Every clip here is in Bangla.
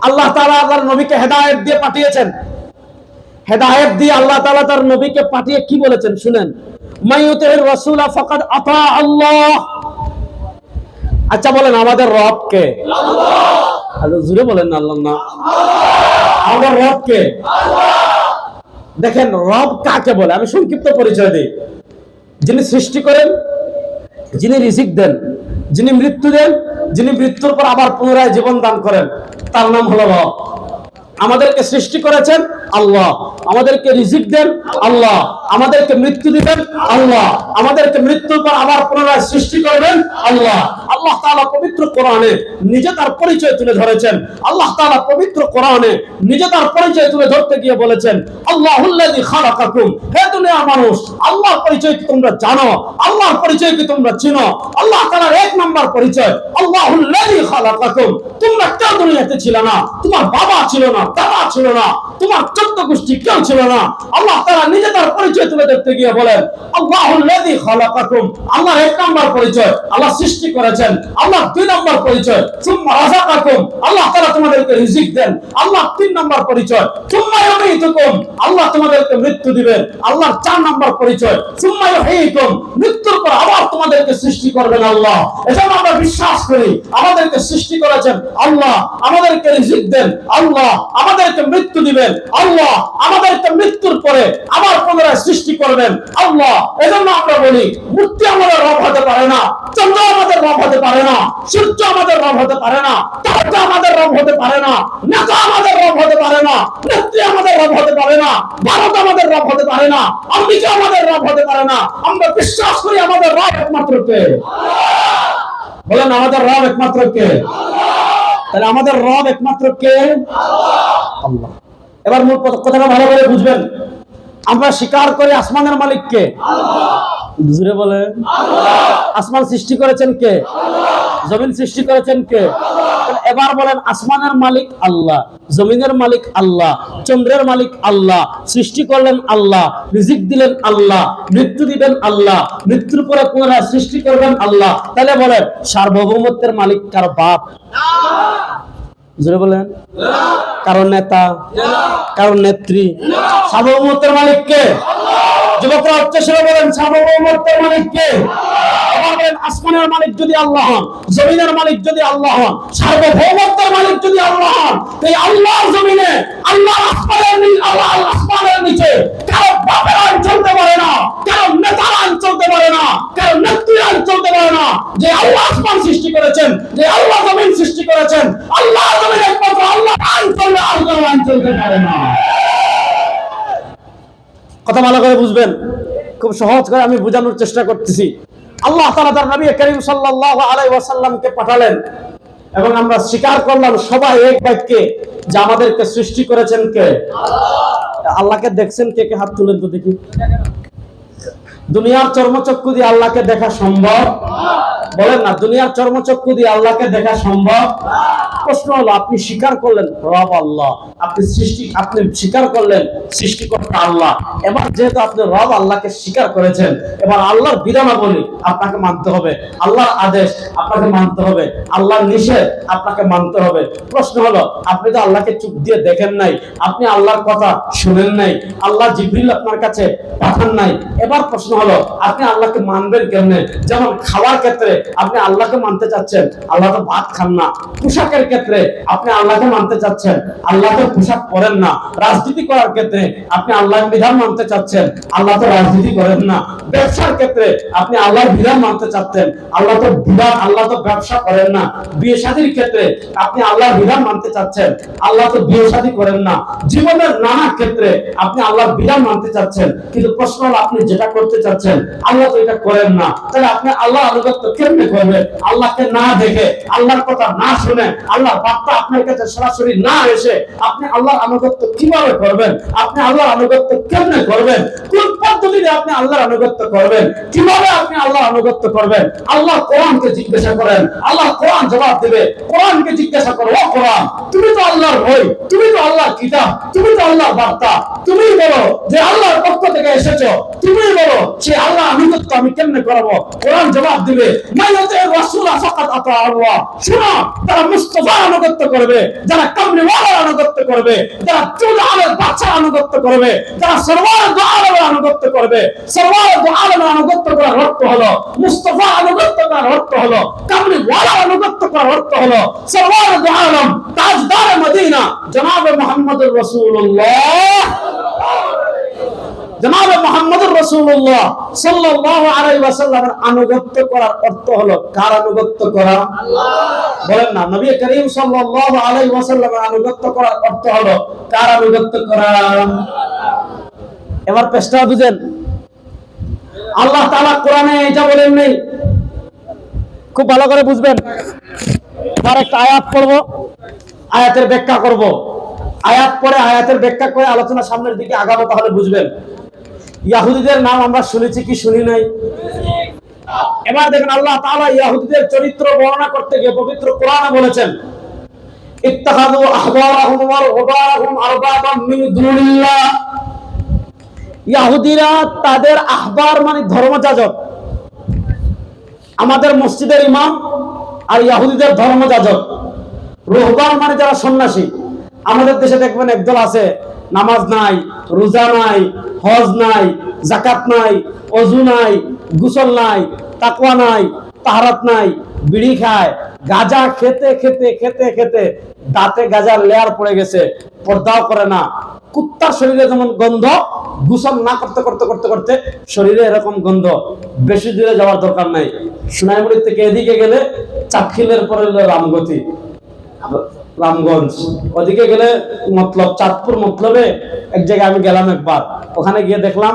আল্লাহ তাআলা তার নবীকে হেদায়েত দিয়ে পাঠিয়েছেন। হেদায়েত দিয়ে আল্লাহ তাআলা তার নবীকে পাঠিয়ে কি বলেছেন শুনেন, মাইয়ুতির রাসূলা ফাকাদ আতা আল্লাহ। আচ্ছা বলেন আমাদের রব কে? আল্লাহ। আচ্ছা জোরে বলেন না আল্লাহ না। আমাদের রব কে? আল্লাহ। দেখেন রব কাকে বলে আমি সংক্ষিপ্ত পরিচয় দিই। যিনি সৃষ্টি করেন, যিনি রিজিক দেন, যিনি মৃত্যু দেন, যিনি মৃত্যুর পর আবার পুনরায় জীবন দান করেন, তার নাম হলো রব। আমাদেরকে সৃষ্টি করেছেন আল্লাহ, আমাদেরকে রিজিক দেন আল্লাহ, আমাদেরকে মৃত্যু দিবেন আল্লাহ, আমাদেরকে মৃত্যুর পর আবার পুনরায় সৃষ্টি করবেন আল্লাহ। আল্লাহ তাআলা পবিত্র কোরআনে নিজে তার পরিচয় তুলে ধরেছেন। আল্লাহ তাআলা পবিত্র কোরআনে নিজে তার পরিচয় তুলে ধরতে গিয়ে বলেছেন, আল্লাহুল্লাযী খালাকাকুম। হে দুনিয়ার মানুষ, আল্লাহর পরিচয় কি তোমরা জানো? আল্লাহর পরিচয় কি তোমরা চিনো? আল্লাহ তাআলার এক নাম্বার পরিচয় আল্লাহুল্লাযী খালাকাকুম। তোমরা কেউ দুনিয়াতে ছিল না, তোমার বাবা ছিল না, দাদা ছিল না, তোমার 14 গোষ্ঠী কেউ ছিল না। আল্লাহ তাআলা নিজে তার পরিচয় তুলে ধরতে গিয়ে বলেন, আল্লাহুল্লাযী খালাকাকুম। আল্লাহ এক নাম্বার পরিচয়, আল্লাহ সৃষ্টি করেছেন। আল্লাহ 2 নাম্বার পরিচয়, সুম্মা রাযাকাকুম। আল্লাহ তাআলা তোমাদেরকে রিজিক দেন। আল্লাহ 3 নাম্বার পরিচয়, সুম্মা ইউমীতুকুম। আল্লাহ তোমাদেরকে মৃত্যু দিবেন। আল্লাহ 4 নাম্বার পরিচয়, সুম্মা ইউহয়ীকুম। মৃত্যুর পর আবার তোমাদেরকে সৃষ্টি করবেন আল্লাহ। এজন্য আমরা বিশ্বাস করি আমাদেরকে সৃষ্টি করেছেন আল্লাহ, আমাদেরকে রিজিক দেন আল্লাহ, আমাদেরকে মৃত্যু দিবেন আল্লাহ, আমাদেরকে মৃত্যুর পরে আবার পুনরায় সৃষ্টি করবেন আল্লাহ। এজন্য আমরা বলি মূর্তি আমাদের রব হতে পারে না, চন্দ্র আমাদের রব হতে পারে না, সূর্য আমাদের রব হতে পারে না, তারা আমাদের রব হতে পারে না, নেতা আমাদের রব হতে পারে না, নেত্রী আমাদের রব হতে পারে না, ভারত আমাদের রব হতে পারে না, আমেরিকা আমাদের রব হতে পারে না। আমরা বিশ্বাস করি আমাদের রব একমাত্র কে? আল্লাহ। বলেন আমাদের রব একমাত্র কে? আল্লাহ। তাহলে আমাদের রব একমাত্র কে? আল্লাহ। আল্লাহ। এবার মূল কথাটা ভালো করে বুঝবেন। আমরা স্বীকার করি আসমানের মালিক কে? আল্লাহ। জোরে বলেন আল্লাহ। আসমান সৃষ্টি করেছেন কে? আল্লাহ। জমিন সৃষ্টি করেছেন কে? আল্লাহ। এবার বলেন আসমানের মালিক আল্লাহ, জমিনের মালিক আল্লাহ, চন্দ্রের মালিক আল্লাহ, সৃষ্টি করলেন আল্লাহ, রিজিক দিলেন আল্লাহ, মৃত্যু দিবেন আল্লাহ, মৃত্যুর পরে পুনরায় সৃষ্টি করবেন আল্লাহ। তাহলে বলেন সার্বভৌমত্বের মালিক কার বাপ? জোরে বলেন কারণ নেতা, কারণ নেত্রী? সার্বভৌমত্বের মালিক কে? যুবকরা উচ্চস্বরে বলেন সার্বভৌমত্বের মালিক কে? বলেন আসমানের মালিক যদি আল্লাহ হন, জমিনের মালিক যদি আল্লাহ হন, সার্বভৌমত্বের মালিক যদি আল্লাহ হন, এই আল্লাহর জমিনে, আল্লাহর আসমানের নিচে কারো বাপের আইন চলতে পারে না, কারো নেতার আইন চলতে পারে না, কারো নেত্রীর আইন চলতে পারে না। যে আল্লাহ আসমান সৃষ্টি করেছেন, যে আল্লাহ জমিন সৃষ্টি করেছেন, আল্লাহ জমিন একমাত্র আল্লাহ আইন চলবে, আল্লাহর আইন চলতে পারে না। কথা ভালো করে বুঝবেন, খুব সহজ করে আমি বোঝানোর চেষ্টা করতেছি। আল্লাহ তাআলা তার নবী করিম সাল্লাল্লাহু আলাইহি ওয়াসাল্লামকে পাঠালেন এবং আমরা স্বীকার করলাম সবাই এক বাক্যে যে আমাদেরকে সৃষ্টি করেছেন কে? আল্লাহ। আল্লাহকে দেখছেন কে? কে হাত তুলেন তো দেখি। দুনিয়ার চর্মচক্ষু দিয়ে আল্লাহকে দেখা সম্ভব? বলেন না, দুনিয়ার চর্মচক্ষু দিয়ে আল্লাহকে দেখা সম্ভব? প্রশ্ন হলো আপনি স্বীকার করলেন রব আল্লাহ, আপনি স্বীকার করলেন সৃষ্টিকর্তা আল্লাহ। এবার যেহেতু আপনি রব আল্লাহকে স্বীকার করেছেন, এবার আল্লাহর বিধানাবলী আপনাকে মানতে হবে, আল্লাহর আদেশ আপনাকে মানতে হবে, আল্লাহর নিষেধ আপনাকে মানতে হবে। প্রশ্ন হলো আপনি তো আল্লাহকে চোখ দিয়ে দেখেন নাই, আপনি আল্লাহর কথা শুনেন নাই, আল্লাহ জিবরিল আপনার কাছে পাঠান নাই। এবার প্রশ্ন হলো আপনি আল্লাহকে মানবেন কেমনে? যেমন খাওয়ার ক্ষেত্রে আপনি আল্লাহকে মানতে চাচ্ছেন, আল্লাহ তো ভাত খান না। পোশাকের ক্ষেত্রে আপনি আল্লাহকে মানতে চাচ্ছেন, আল্লাহ তো পোশাক পরেন না। রাজনীতি করার ক্ষেত্রে আপনি আল্লাহর বিধান মানতে চাচ্ছেন, আল্লাহ তো রাজনীতি করেন না। ব্যবসার ক্ষেত্রে আপনি আল্লাহর বিধান মানতে চাচ্ছেন, আল্লাহ তো ব্যবসা করেন না। বিয়ে শাদীর ক্ষেত্রে আপনি আল্লাহর বিধান মানতে চাচ্ছেন, আল্লাহ তো বিয়ে শাদী করেন না। জীবনের নানা ক্ষেত্রে আপনি আল্লাহর বিধান মানতে চাচ্ছেন, কিন্তু প্রশ্ন হলো আপনি যেটা করতে চাচ্ছেন আল্লাহ তো এটা করেন না। তাহলে আপনি আল্লাহর আনুগত্য কেমনে করবেন? আল্লাহকে না দেখে, আল্লাহর কথা না শুনে, আল্লাহর বার্তা আপনার কাছে সরাসরি না এসে আপনি আল্লাহর আনুগত্য কিভাবে করবেন? আপনি আল্লাহর আনুগত্য কেমনে করবেন? কোন পদ্ধতিতে আপনি আল্লাহর আনুগত্য করবেন? কিভাবে আপনি আল্লাহর আনুগত্য করবেন? আল্লাহ কোরআনকে জিজ্ঞাসা করেন, আল্লাহ কোরআন জবাব দেবে। কোরআনকে জিজ্ঞাসা করো, ও কোরআন তুমি তো আল্লাহর বই, তুমি তো আল্লাহর কিতাব, তুমি তো আল্লাহর বার্তা, তুমি বলো যে আল্লাহর পক্ষ থেকে এসেছো, তুমি বলো সে আল্লাহ আনুগত্য আমি কেমনে করব? কোরআন জবাব দিবে মাইয়াতির রাসূল ফাকাত আতা আল্লাহ। শোনো, তারা মুস্তাফা মুস্তাফার আনুগত্য করবে, যারা কামলিওয়ালার আনুগত্য করবে, যারা চুলালের বাচ্চার আনুগত্য করবে, যারা সরওয়ার দু আলমের আনুগত্য করবে। সরওয়ার দু আলমের আনুগত্য করার অর্থ হলো, মুস্তাফা আনুগত্য করার অর্থ হলো, কামলিওয়ালার আনুগত্য করার অর্থ হলো, সরওয়ার দু আলম তাজদার মদিনা জনাবে মুহাম্মদুর রাসূলুল্লাহ, জনাবে মুহাম্মদুর রাসূলুল্লাহ সাল্লাল্লাহু আলাইহি ওয়াসাল্লামের আনুগত্য করার অর্থ হলো কার আনুগত্য করা? বলেন না, নবী করিম সাল্লাল্লাহু আলাইহি ওয়াসাল্লামের আনুগত্য করার অর্থ হলো কার আনুগত্য করা? এবার পেশটা বুঝেন, আল্লাহ তাআলা কোরআনে এটা বলেন নেই, খুব ভালো করে বুঝবেন। এবার একটা আয়াত পড়ব, আয়াতের ব্যাখ্যা করব, আয়াত পরে আয়াতের ব্যাখ্যা করে আলোচনা সামনের দিকে আগাবো, তাহলে বুঝবেন। ইহুদিদের নাম আমরা শুনেছি কি শুনি নাই? এবার দেখেন, আল্লাহ তাআলা ইহুদিদের চরিত্র বর্ণনা করতে গিয়ে পবিত্র কোরআনে বলেছেন, ইত্তাখাযু আহবারাহুম ওয়া রুহবানাহুম আরবাবাম মিন দুনিল্লাহ। ইহুদিরা তাদের আহবার মানে ধর্মযাজক, আমাদের মসজিদের ইমাম, আর ইহুদিদের ধর্মযাজক। রুহবান মানে যারা সন্ন্যাসী। আমাদের দেশে দেখবেন একদল আছে, নামাজ নাই, রোজা নাই, হজ নাই, যাকাত নাই, ওযু নাই, গোসল নাই, তাকওয়া নাই, তাহারাত নাই, বিড়ি খায়, গাঁজা খেতে খেতে খেতে খেতে দাঁতে গাঁজার লেয়ার পড়ে গেছে, পর্দাও করে না। কুত্তার শরীরে যেমন গন্ধ, গোসল না করতে করতে করতে করতে শরীরে এরকম গন্ধ। বেশি দূরে যাওয়ার দরকার নাই, সোনাইমুড়ি থেকে এদিকে গেলে চাঁদখিলের পরে রামগতি, রামগঞ্জ, ওদিকে গেলে মতলব চাঁদপুর মতলবে এক জায়গায় আমি গেলাম একবার, ওখানে গিয়ে দেখলাম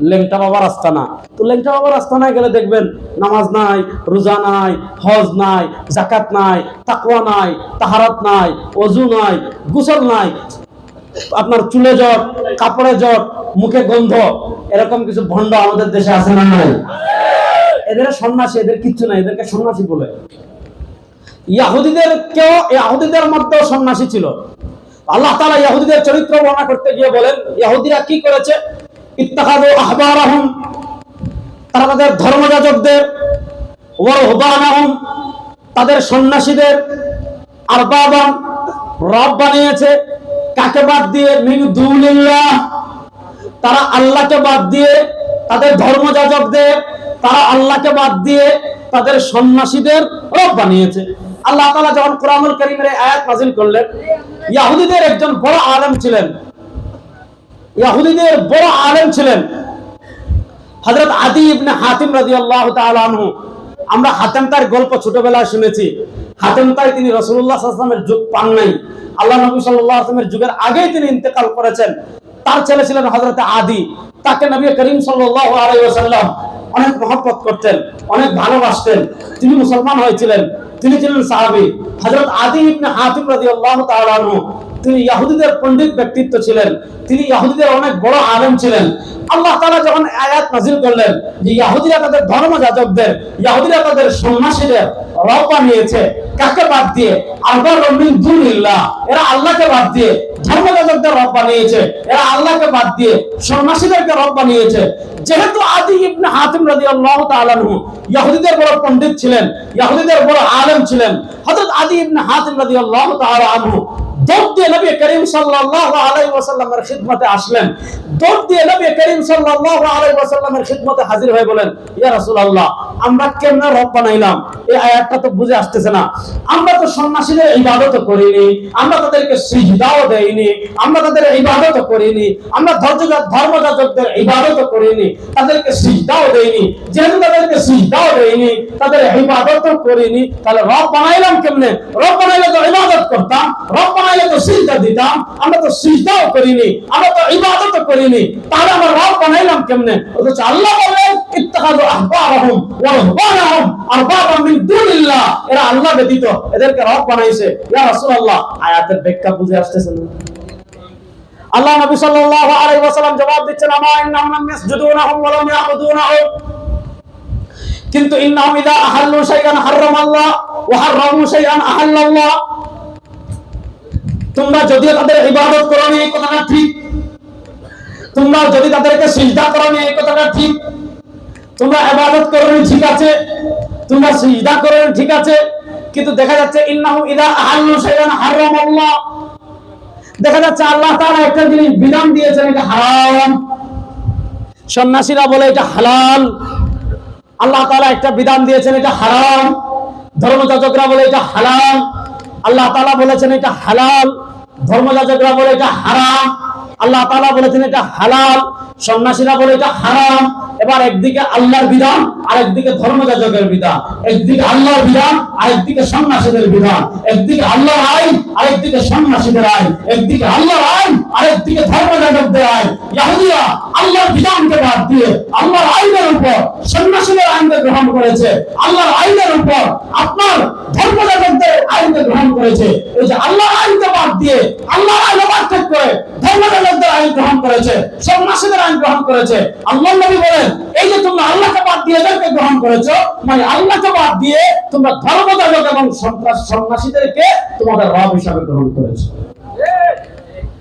লেংটা বাবার আস্তানা। তো লেংটা বাবার আস্তানায় গেলে দেখবেন নামাজ নাই, রোজা নাই, হজ নাই, যাকাত নাই, তাকওয়া নাই, তাহারাত নাই, ওযু নাই, গোসল নাই, আপনার চুলে জট, কাপড়ে জট, মুখে গন্ধ, এরকম কিছু ভণ্ড আমাদের দেশে আছে না নাই? এদের সন্ন্যাসী, এদের কিচ্ছু নাই, এদেরকে সন্ন্যাসী বলে। ইহুদিদের মধ্যে সন্ন্যাসী ছিল। আল্লাহ তাআলা ইহুদিদের চরিত্র বর্ণনা করতে গিয়ে বলেন, ইহুদিরা কি করেছে? ইত্তাখাযু আহবারাহুম, তারা তাদের ধর্মযাজকদের, ওয়া রুহবানাহুম, তাদের সন্ন্যাসীদের, আরবাবান, রব বানিয়েছে। কাকে বাদ দিয়ে? মিন দুনিল্লাহ, তারা আল্লাহকে বাদ দিয়ে তাদের ধর্মযাজকদের, তারা আল্লাহকে বাদ দিয়ে তাদের সন্ন্যাসীদের রব বানিয়েছে। আল্লাহ তাআলা যখন কোরআনুল কারীমের আয়াত নাযিল করলেন, ইহুদিদের একজন বড় আলেম ছিলেন, ইহুদিদের বড় আলেম ছিলেন হযরত আদী ইবনে হাতিম রাদিয়াল্লাহু তাআলা আনহু। আমরা হাতেম তার গল্প ছোটবেলায় শুনেছি। হাতেম তাই তিনি রাসূলুল্লাহ সাল্লাল্লাহু আলাইহি ওয়াসাল্লামের যুগ পান নাই, আল্লাহ নবী সাল্লাল্লাহু আলাইহি ওয়াসাল্লামের যুগের আগেই তিনি ইন্তেকাল করেছেন। তার ছেলে ছিলেন হযরত আদী, তাকে নবী করিম সাল্লাল্লাহু আলাইহি ওয়াসাল্লাম অনেক মহব্বত করতেন, অনেক ভালোবাসতেন। তিনি মুসলমান হয়েছিলেন, তিনি ছিলেন সাহাবী। হযরত আদী ইবনে হাতিম রাদিয়াল্লাহু তাআলা আনহু তিনি ইহুদিদের পণ্ডিত ব্যক্তিত্ব ছিলেন, তিনি ইহুদিদের অনেক বড় আলেম ছিলেন। আল্লাহ তাআলা যখন আয়াত নাযিল করলেন যে ইহুদিরা তাদের ধর্মযাজকদের, ইহুদিরা তাদের সন্ন্যাসীদের রব বানিয়েছে, কাকে বাদ দিয়ে? আরবাবাম মিন দুনিল্লাহ, এরা আল্লাহকে বাদ দিয়ে ধর্মযাজকদের রব বানিয়েছে, এরা আল্লাহকে বাদ দিয়ে সন্ন্যাসীদেরকে রব বানিয়েছে। যেহেতু আদী ইবনে হাতিম রাদিয়াল্লাহু তাআলা আনহু ইহুদিদের বড় পণ্ডিত ছিলেন, ইহুদিদের বড় আলেম ছিলেন, হযরত আদী ইবনে হাতিম রাদিয়াল্লাহু তাআলা আনহু দৌড় দিয়ে নবী করিম সাল্লাল্লাহু আলাইহি ওয়াসাল্লামের খিদমতে আসলেন। দৌড় দিয়ে নবী করিম সাল্লাল্লাহু আলাইহি ওয়াসাল্লামের খিদমতে হাজির হয়ে বলেন, ইয়া রাসূলুল্লাহ, আমরা কেমনে রব বানাইলাম? এই আয়াতটা তো বুঝে আসতেছে না। আমরা তো সন্ন্যাসীদের ইবাদত করিনি, আমরা তাদেরকে সিজদাও দেইনি, আমরা তাদের ইবাদত করিনি, আমরা ধর্মযাজকদের ইবাদত করিনি, তাদেরকে সিজদাও দেইনি। যেহেতু তাদেরকে সিজদাও দেইনি, তাদের ইবাদত করিনি, তাহলে রব বানাইলাম কেমনে? রব বানাইলে তো ইবাদত করতাম, রব বানাইলে তো সিজদা দিতাম, আমরা তো সিজদাও করিনি, আমরা তো ইবাদত করিনি, তাহলে আমরা রব বানাইলাম কেমনে? অথচ আল্লাহ বললেন, ইত্তাখাযু আহবারাহুম ওয়া রুহবানাহুম আরবাবাম মিন দুনিল্লাহ, এরা আল্লাহ ব্যতীত এদেরকে রব বানাইছে। ইয়া রাসূলুল্লাহ, আয়াতের ব্যাখ্যা বুঝে আসতেছে না? আল্লাহ নবী সাল্লাল্লাহু আলাইহি ওয়াসাল্লাম জবাব দিচ্ছেন, আমা ইন্নাহুম লাম ইয়াসজুদুনাহুম ওয়া লাম ইয়াবুদুনাহু, কিন্তু ইন্নাহুম ইযা আহাল্লু শাইআন হারামাল্লাহ ওয়া হারামু শাইআন আহাল্লাল্লাহ। তোমরা যদিও তাদের ইবাদত করোনি, এই কথাটা ঠিক, তোমরা যদি তাদেরকে সিজদা করোনি, এই কথাটা ঠিক, তোমরা ইবাদত করোনি ঠিক আছে, তোমরা সিজদা করোনি ঠিক আছে, কিন্তু দেখা যাচ্ছে ইন্নাহু ইযা আহাল্লু শাইআন হারামাল্লাহ, দেখা যাচ্ছে আল্লাহ তাআলা একটা জিনিস বিধান দিয়েছেন এটা হারাম, সন্ন্যাসীরা বলে এটা হালাল। আল্লাহ তাআলা একটা বিধান দিয়েছেন এটা হারাম, ধর্মযাজকরা বলে এটা হালাল। আল্লাহ তাআলা বলেছেন এটা হালাল, ধর্মযাজকরা বলে এটা হারাম। আল্লাহ তাআলা বলেছেন এটা হালাল, সন্ন্যাসীরা বলে এটা হারাম। এবার একদিকে আল্লাহর বিধান, আরেকদিকে ধর্মযাজকের বিধান, একদিকে আল্লাহর বিধান, আরেকদিকে সন্ন্যাসীদের বিধান, একদিকে আল্লাহর আইন, আরেকদিকে সন্ন্যাসীদের আইন, একদিকে আল্লাহর আইন, আরেকদিকে ধর্মযাজকদের আইন। ইহুদিরা আল্লাহর বিধানকে বাদ দিয়ে আল্লাহর আইনের উপর সন্ন্যাসীদের আইনকে গ্রহণ করেছে, আল্লাহর আইনের উপর আপনার ধর্মযাজকদের আইনকে গ্রহণ করেছে। এই যে আল্লাহর আইনকে বাদ দিয়ে আল্লাহর আইন অবাধ্য করে ধর্মযাজকদের আইন গ্রহণ করেছে, সন্ন্যাসীদের আইন গ্রহণ করেছে। আল্লাহর নবী বলেন, এই যে তোমরা আল্লাহকে বাদ দিয়ে এদেরকে গ্রহণ করেছো, মানে আল্লাহকে বাদ দিয়ে তোমরা ধর্মযাজক এবং সন্ন্যাসীদেরকে তোমাদের রব হিসাবে গ্রহণ করেছো।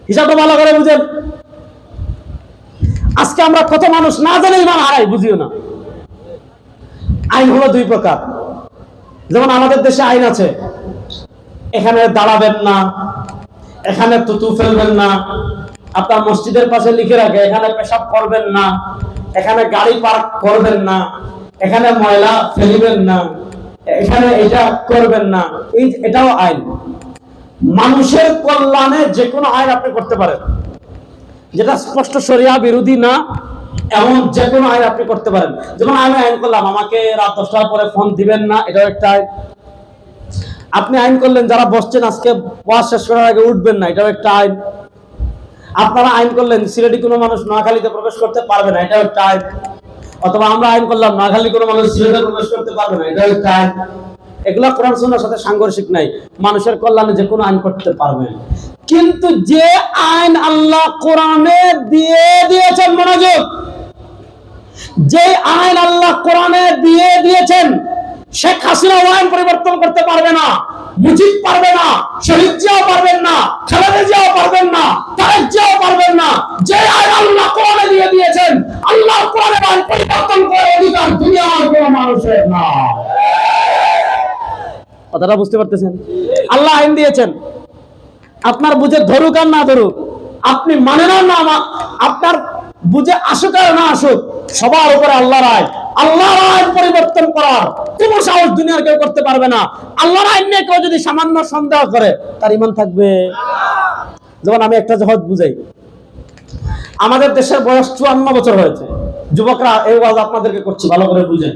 হিসাবটা ভালো করে বুঝেন। আজকে আমরা কত মানুষ না জানে ইমান হারাই, বুঝিও না। আইন হলো দুই প্রকার। যেমন আমাদের দেশে আইন আছে, এখানে দাঁড়াবেন না, এখানে থুতু ফেলবেন না, আপনার মসজিদের পাশে লিখে রাখে এখানে পেশাব করবেন না, এখানে গাড়ি পার্ক করবেন না, এখানে ময়লা ফেলবেন না, এখানে এটা করবেন না। এটাও আইন। মানুষের কল্যাণে যে কোনো আইন আপনি করতে পারেন, যেটা স্পষ্ট শরিয়া বিরোধী না, এমন যে কোনো আইন আপনি করতে পারেন। যেমন আমি আইন করলাম আমাকে রাত 10টার পরে ফোন দিবেন না, এটাও একটা আইন। আপনি আইন করলেন যারা বসছেন আজকে ওয়াজ শেষ করার আগে উঠবেন না, এটাও একটা আইন। আপনারা আইন করলেন সিলেটি কোনো মানুষ নোয়াখালীতে প্রবেশ করতে পারবে না, এটাও একটা আইন। অথবা আমরা আইন করলাম নোয়াখালী কোনো মানুষ সিলেটে প্রবেশ করতে পারবে না, এটাও একটা আইন। এগুলা কোরআন সুন্নাহর সাথে সাংঘর্ষিক নাই, মানুষের কল্যাণে যে কোনো আইন করতে পারবেন। কিন্তু যে আইন আল্লাহ কোরআনে দিয়ে দিয়েছেন, মনোযোগ, যে আইন আল্লাহ কোরআনে দিয়ে দিয়েছেন, শেখ হাসিনা আইন পরিবর্তন করতে পারবে না, মুজিব পারবে না, শহীদ জিয়াও পারবেন না, খালেদা জিয়াও পারবেন না, তারেক জিয়াও পারবেন না। যে আইন আল্লাহ কোরআনে দিয়ে দিয়েছেন, আল্লাহ কোরআনের আইন পরিবর্তন করার অধিকার দুনিয়ার কোনো মানুষের না। কথাটা বুঝতে পারতেছেন? আল্লাহ আইন দিয়েছেন, আপনার বুঝে ধরুক আর না ধরুক, আপনি মানেন না, আপনার বুঝে আসুক আর না আসুক, সবার উপরে আল্লাহর আইন। আল্লাহর আইন পরিবর্তন করার কোন সাহস দুনিয়ার কেউ করতে পারবে না। আল্লাহর আইন নিয়ে কেউ যদি সামান্য সন্দেহ করে, তার ঈমান থাকবে। যেমন আমি একটা জহদ বুঝাই, আমাদের দেশের বয়স 54 বছর হয়েছে। যুবকরা এই ওয়াজ আপনাদেরকে করছি, ভালো করে বুঝেন।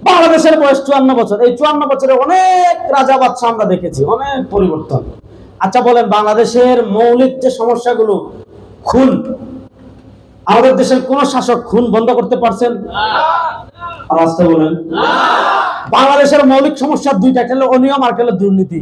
বাংলাদেশের বয়স 54 বছর। এই 54 বছরে অনেক রাজা বাদশা আমরা দেখেছি, অনেক পরিবর্তন। আচ্ছা বলেন, বাংলাদেশের মৌলিক যে সমস্যাগুলো, খুন, আমাদের দেশের কোন শাসক খুন বন্ধ করতে পারছেন? বলেন। বাংলাদেশের মৌলিক সমস্যা দুইটা, একটা হলো অনিয়ম আর একটা হলো দুর্নীতি।